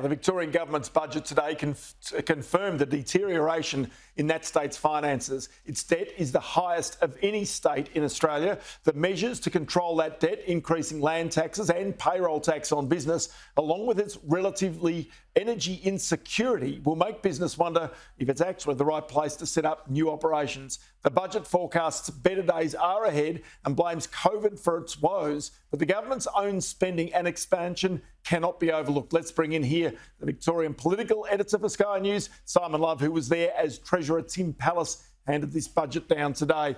The Victorian government's budget today confirmed the deterioration in that state's finances. Its debt is the highest of any state in Australia. The measures to control that debt, increasing land taxes and payroll tax on business, along with its relatively energy insecurity, will make business wonder if it's actually the right place to set up new operations. The budget forecasts better days are ahead and blames COVID for its woes, but the government's own spending and expansion cannot be overlooked. Let's bring in here the Victorian political editor for Sky News, Simon Love, who was there as Treasurer Tim Pallas handed this budget down today.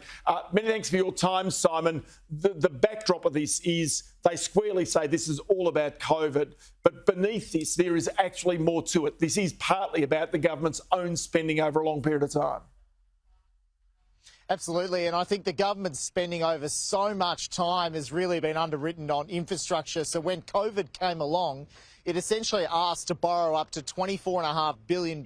Many thanks for your time, Simon. The backdrop of this is they squarely say this is all about COVID, but beneath this, there is actually more to it. This is partly about the government's own spending over a long period of time. Absolutely, and I think the government's spending over so much time has really been underwritten on infrastructure. So when COVID came along, it essentially asked to borrow up to $24.5 billion.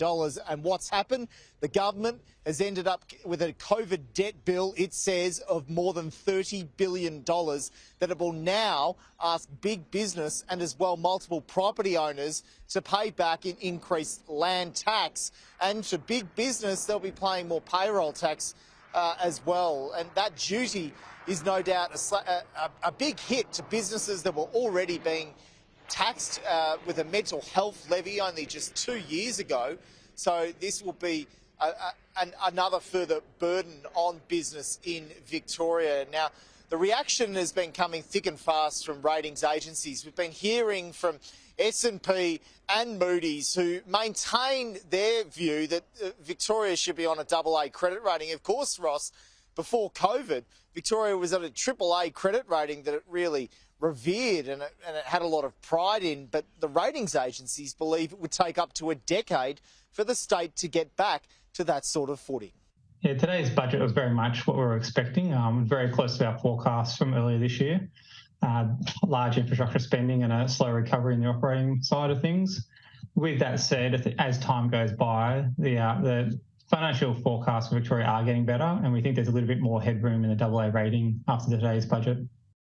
And what's happened? The government has ended up with a COVID debt bill, it says, of more than $30 billion that it will now ask big business and as well multiple property owners to pay back in increased land tax. And for big business, they'll be paying more payroll tax as well. And that duty is no doubt a big hit to businesses that were already being taxed with a mental health levy only just 2 years ago. So this will be another further burden on business in Victoria. Now, the reaction has been coming thick and fast from ratings agencies. We've been hearing from S&P and Moody's, who maintain their view that Victoria should be on a AA credit rating. Of course, Ross, before COVID, Victoria was at a AAA credit rating that it really revered and it had a lot of pride in. But the ratings agencies believe it would take up to a decade for the state to get back to that sort of footing. Yeah, today's budget was very much what we were expecting, very close to our forecasts from earlier this year. Large infrastructure spending and a slow recovery in the operating side of things. With that said, as time goes by, the financial forecasts for Victoria are getting better, and we think there's a little bit more headroom in the AA rating after today's budget.